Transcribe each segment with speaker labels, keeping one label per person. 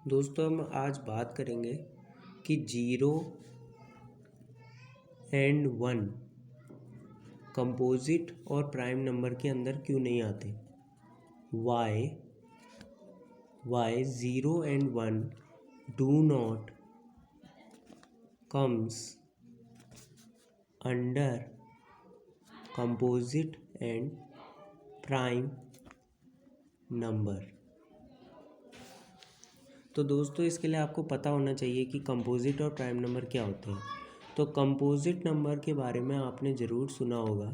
Speaker 1: दोस्तों हम आज बात करेंगे कि 0 एंड 1 कंपोजिट और प्राइम नंबर के अंदर क्यों नहीं आते। Why 0 and 1 do not comes under composite and prime number. तो दोस्तों इसके लिए आपको पता होना चाहिए कि कंपोजिट और प्राइम नंबर क्या होते हैं। तो कंपोजिट नंबर के बारे में आपने ज़रूर सुना होगा,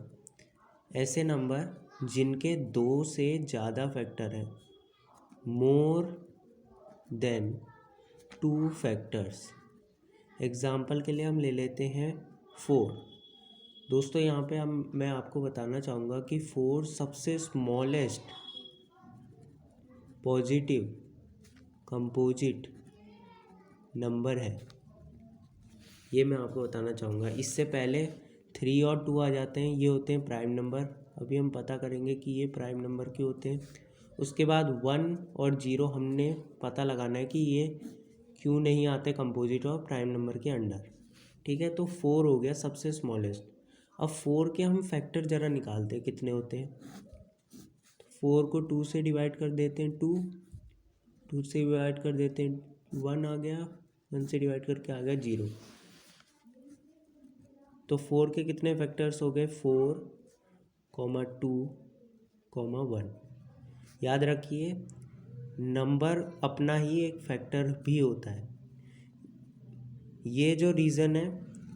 Speaker 1: ऐसे नंबर जिनके 2 से ज़्यादा फैक्टर हैं, मोर देन 2 फैक्टर्स। एग्ज़ाम्पल के लिए हम ले लेते हैं 4। दोस्तों यहाँ पे मैं आपको बताना चाहूँगा कि 4 सबसे स्मॉलेस्ट पॉजिटिव कंपोजिट नंबर है, ये मैं आपको बताना चाहूँगा। इससे पहले 3 और 2 आ जाते हैं, ये होते हैं प्राइम नंबर। अभी हम पता करेंगे कि ये प्राइम नंबर क्यों होते हैं। उसके बाद 1 और 0 हमने पता लगाना है कि ये क्यों नहीं आते कंपोजिट और प्राइम नंबर के अंडर। ठीक है, तो 4 हो गया सबसे स्मॉलेस्ट। अब 4 के हम फैक्टर ज़रा निकालते हैं कितने होते हैं। 4 को 2 से डिवाइड कर देते हैं, 2 से डिवाइड कर देते हैं 1 आ गया, 1 से डिवाइड करके आ गया 0। तो 4 के कितने फैक्टर्स हो गए, 4, 2, 1। याद रखिए नंबर अपना ही एक फैक्टर भी होता है। ये जो रीज़न है,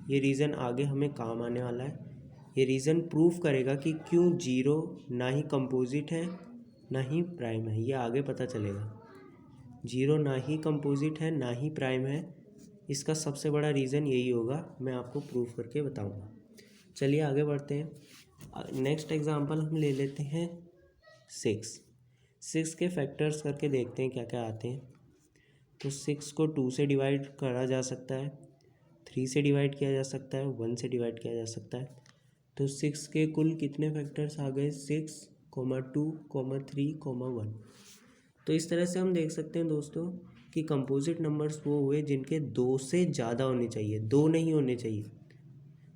Speaker 1: ये रीज़न आगे हमें काम आने वाला है। ये रीज़न प्रूफ करेगा कि क्यों 0 ना ही कंपोजिट है ना ही प्राइम है। ये आगे पता चलेगा। 0 ना ही कंपोजिट है ना ही प्राइम है, इसका सबसे बड़ा रीज़न यही होगा। मैं आपको प्रूफ करके बताऊंगा। चलिए आगे बढ़ते हैं। नेक्स्ट एग्जांपल हम ले लेते हैं 6 के फैक्टर्स करके देखते हैं क्या क्या आते हैं। तो 6 को 2 से डिवाइड करा जा सकता है, 3 से डिवाइड किया जा सकता है, 1 से डिवाइड किया जा सकता है। तो 6 के कुल कितने फैक्टर्स आ गए, 6, 2, 3, 1। तो इस तरह से हम देख सकते हैं दोस्तों कि कंपोजिट नंबर्स वो हुए जिनके 2 से ज़्यादा होने चाहिए, 2 नहीं होने चाहिए,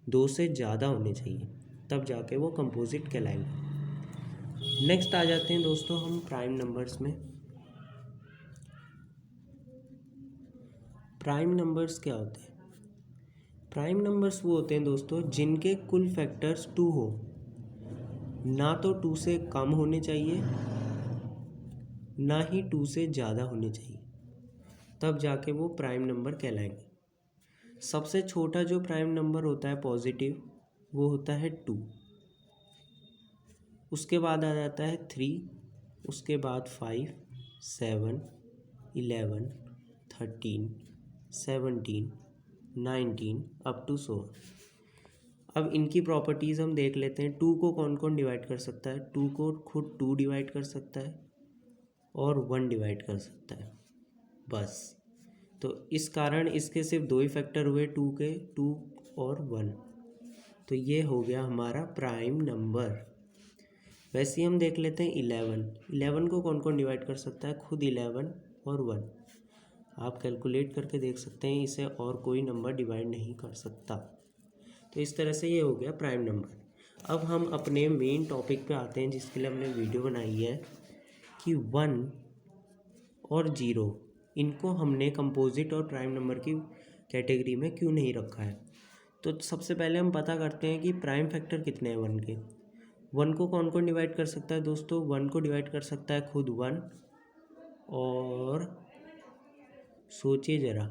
Speaker 1: 2 से ज़्यादा होने चाहिए, तब जाके वो कंपोजिट कहलाएंगे। नेक्स्ट आ जाते हैं दोस्तों हम प्राइम नंबर्स में। प्राइम नंबर्स क्या होते हैं। प्राइम नंबर्स वो होते हैं दोस्तों जिनके कुल फैक्टर्स 2 हो, ना तो 2 से कम होने चाहिए ना ही 2 से ज़्यादा होने चाहिए, तब जाके वो प्राइम नंबर कहलाएंगे। सबसे छोटा जो प्राइम नंबर होता है पॉजिटिव, वो होता है 2। उसके बाद आ जाता है 3, उसके बाद 5, 7, 11, 13, 17, 19 अप टू 100। अब इनकी प्रॉपर्टीज़ हम देख लेते हैं। 2 को कौन कौन डिवाइड कर सकता है। 2 को खुद 2 डिवाइड कर सकता है और 1 डिवाइड कर सकता है, बस। तो इस कारण इसके सिर्फ 2 ही फैक्टर हुए, 2 के, 2 और 1। तो ये हो गया हमारा प्राइम नंबर। वैसे ही हम देख लेते हैं 11 को कौन कौन डिवाइड कर सकता है, खुद 11 और 1। आप कैलकुलेट करके देख सकते हैं, इसे और कोई नंबर डिवाइड नहीं कर सकता। तो इस तरह से ये हो गया प्राइम नंबर। अब हम अपने मेन टॉपिक पे आते हैं जिसके लिए हमने वीडियो बनाई है कि 1 और 0 इनको हमने कंपोजिट और प्राइम नंबर की कैटेगरी में क्यों नहीं रखा है। तो सबसे पहले हम पता करते हैं कि प्राइम फैक्टर कितने हैं 1 के। 1 को कौन कौन डिवाइड कर सकता है दोस्तों। 1 को डिवाइड कर सकता है खुद 1, और सोचिए ज़रा,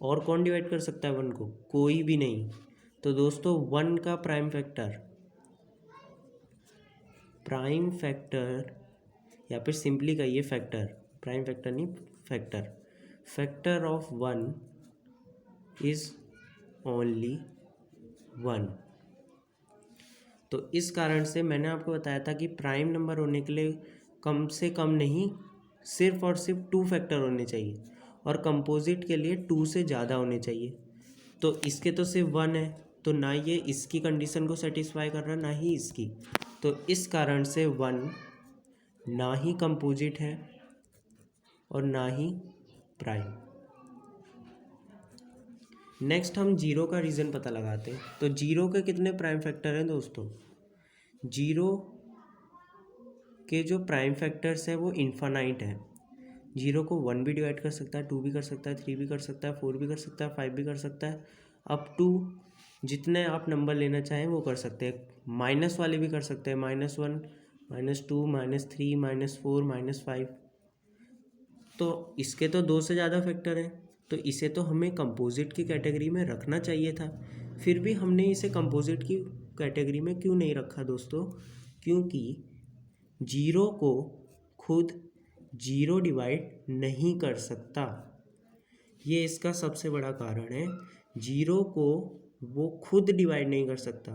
Speaker 1: और कौन डिवाइड कर सकता है 1 को, कोई भी नहीं। तो दोस्तों 1 का प्राइम फैक्टर या फिर सिंपली कहिए फैक्टर, प्राइम फैक्टर नहीं, फैक्टर ऑफ 1 इज ओनली 1। तो इस कारण से मैंने आपको बताया था कि प्राइम नंबर होने के लिए कम से कम नहीं, सिर्फ और सिर्फ 2 फैक्टर होने चाहिए, और कंपोजिट के लिए 2 से ज़्यादा होने चाहिए। तो इसके तो सिर्फ 1 है, तो ना ये इसकी कंडीशन को सेटिस्फाई कर रहा ना ही इसकी। तो इस कारण से 1 ना ही कंपोजिट है और ना ही प्राइम। नेक्स्ट हम जीरो का रीज़न पता लगाते हैं। तो जीरो के कितने प्राइम फैक्टर हैं दोस्तों? जीरो के जो प्राइम फैक्टर्स हैं वो इन्फानाइट है। जीरो को 1 भी डिवाइड कर सकता है, 2 भी कर सकता है, 3 भी कर सकता है, 4 भी कर सकता है, 5 भी कर सकता है, अप टू जितने आप नंबर लेना चाहें वो कर सकते हैं। माइनस वाले भी कर सकते हैं, -1, -2, -3, -4, -5। तो इसके तो 2 से ज़्यादा फैक्टर हैं, तो इसे तो हमें कंपोजिट की कैटेगरी में रखना चाहिए था। फिर भी हमने इसे कंपोजिट की कैटेगरी में क्यों नहीं रखा दोस्तों? क्योंकि जीरो को खुद जीरो डिवाइड नहीं कर सकता, ये इसका सबसे बड़ा कारण है। जीरो को वो खुद डिवाइड नहीं कर सकता।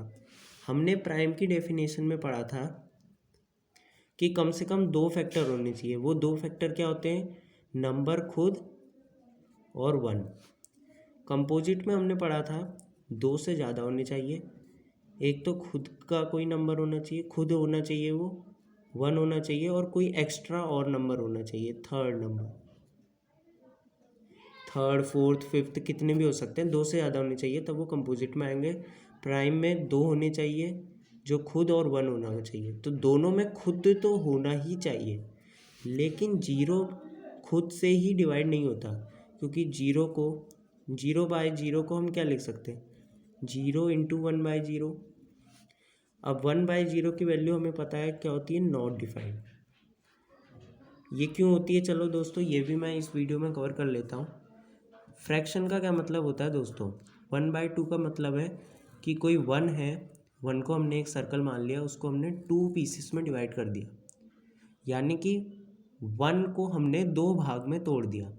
Speaker 1: हमने प्राइम की डेफिनेशन में पढ़ा था कि कम से कम 2 फैक्टर होने चाहिए। वो 2 फैक्टर क्या होते हैं? नंबर खुद और 1। कंपोजिट में हमने पढ़ा था 2 से ज़्यादा होने चाहिए। एक तो खुद का कोई नंबर होना चाहिए, खुद होना चाहिए, वो 1 होना चाहिए, और कोई एक्स्ट्रा और नंबर होना चाहिए, third number, third, fourth, fifth, कितने भी हो सकते हैं, 2 से ज़्यादा होने चाहिए तब वो कंपोजिट में आएंगे। प्राइम में 2 होने चाहिए जो खुद और 1 होना चाहिए। तो दोनों में खुद तो होना ही चाहिए, लेकिन जीरो खुद से ही डिवाइड नहीं होता, क्योंकि जीरो बाय जीरो को हम क्या लिख सकते हैं? 0 इंटू 1/0। अब 1/0 की वैल्यू हमें पता है क्या होती है? Not defined. ये क्यों होती है? चलो दोस्तों ये भी मैं इस वीडियो में कवर कर लेता हूँ। फ्रैक्शन का क्या मतलब होता है दोस्तों? 1/2 का मतलब है कि कोई 1 है, 1 को हमने एक सर्कल मान लिया, उसको हमने 2 पीसेस में डिवाइड कर दिया, यानी कि 1 को हमने 2 भाग में तोड़ दिया।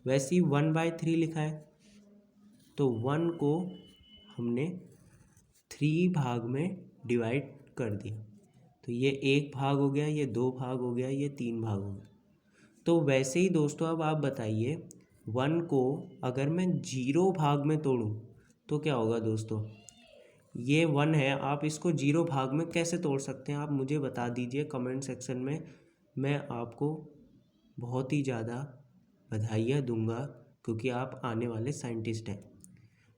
Speaker 1: वैसे ही 1/3 लिखा है, तो 1 को हमने 3 भाग में डिवाइड कर दिया। तो ये 1 भाग हो गया, ये 2 भाग हो गया, ये 3 भाग हो गया। तो वैसे ही दोस्तों अब आप बताइए, 1 को अगर मैं 0 भाग में तोड़ूं तो क्या होगा दोस्तों? ये 1 है, आप इसको 0 भाग में कैसे तोड़ सकते हैं? आप मुझे बता दीजिए कमेंट सेक्शन में। मैं आपको बहुत ही ज़्यादा बधाइयाँ दूंगा, क्योंकि आप आने वाले साइंटिस्ट हैं।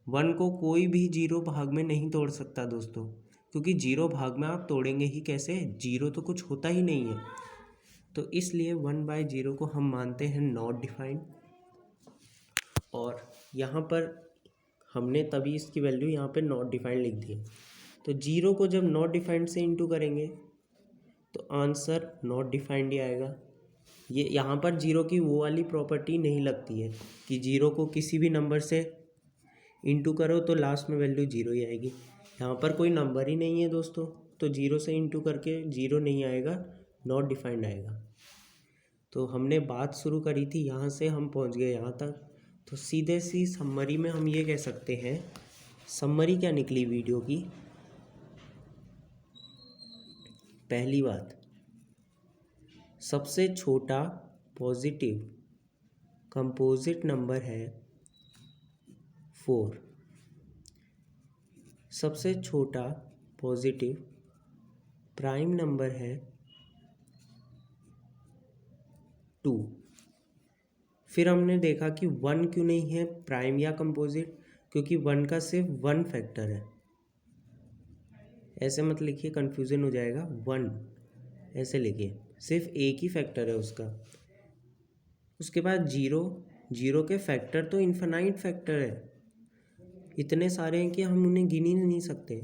Speaker 1: 1 को कोई भी 0 भाग में नहीं तोड़ सकता दोस्तों, क्योंकि 0 भाग में आप तोड़ेंगे ही कैसे? 0 तो कुछ होता ही नहीं है। तो इसलिए 1/0 को हम मानते हैं नॉट डिफाइंड, और यहाँ पर हमने तभी इसकी वैल्यू यहाँ पे नॉट डिफाइंड लिख दी है। तो 0 को जब नॉट डिफाइंड से इंटू करेंगे तो आंसर नॉट डिफाइंड ही आएगा। ये यहाँ पर 0 की वो वाली प्रॉपर्टी नहीं लगती है कि 0 को किसी भी नंबर से इंटू करो तो लास्ट में वैल्यू 0 ही आएगी। यहाँ पर कोई नंबर ही नहीं है दोस्तों, तो 0 से इंटू करके 0 नहीं आएगा, नॉट डिफाइंड आएगा। तो हमने बात शुरू करी थी, यहाँ से हम पहुँच गए यहाँ तक। तो सीधे सी समरी में हम ये कह सकते हैं, समरी क्या निकली वीडियो की? पहली बात, सबसे छोटा पॉजिटिव कंपोजिट नंबर है 4। सबसे छोटा पॉजिटिव प्राइम नंबर है 2। फिर हमने देखा कि 1 क्यों नहीं है प्राइम या कंपोजिट? क्योंकि 1 का सिर्फ 1 फैक्टर है। ऐसे मत लिखिए, कन्फ्यूज़न हो जाएगा। 1 ऐसे लिखिए, सिर्फ एक ही फैक्टर है उसका। उसके बाद 0 के फैक्टर तो इन्फिनाइट फैक्टर है, इतने सारे हैं कि हम उन्हें गिन ही नहीं सकते।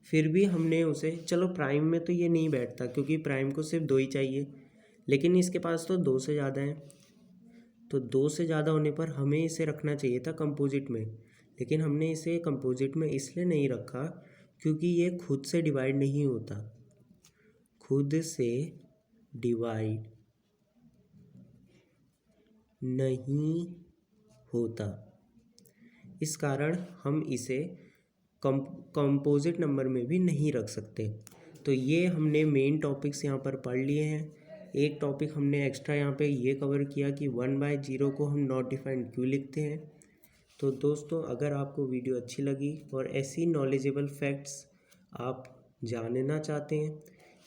Speaker 1: फिर भी हमने उसे, चलो प्राइम में तो ये नहीं बैठता क्योंकि प्राइम को सिर्फ 2 ही चाहिए, लेकिन इसके पास तो 2 से ज़्यादा है। तो 2 से ज़्यादा होने पर हमें इसे रखना चाहिए था कंपोजिट में, लेकिन हमने इसे कंपोजिट में इसलिए नहीं रखा क्योंकि ये खुद से डिवाइड नहीं होता, खुद से डिवाइड नहीं होता। इस कारण हम इसे कंपोजिट नंबर में भी नहीं रख सकते। तो ये हमने मेन टॉपिक्स यहाँ पर पढ़ लिए हैं। एक टॉपिक हमने एक्स्ट्रा यहाँ पे ये कवर किया कि 1/0 को हम नॉट डिफाइंड क्यों लिखते हैं। तो दोस्तों अगर आपको वीडियो अच्छी लगी और ऐसी नॉलेजेबल फैक्ट्स आप जानना चाहते हैं,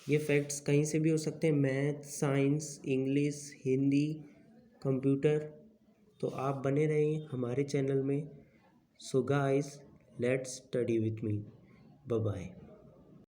Speaker 1: ये फैक्ट्स कहीं से भी हो सकते हैं, math, science, English, Hindi, computer, तो आप बने रहें हमारे चैनल में। So guys, let's study with me. Bye bye.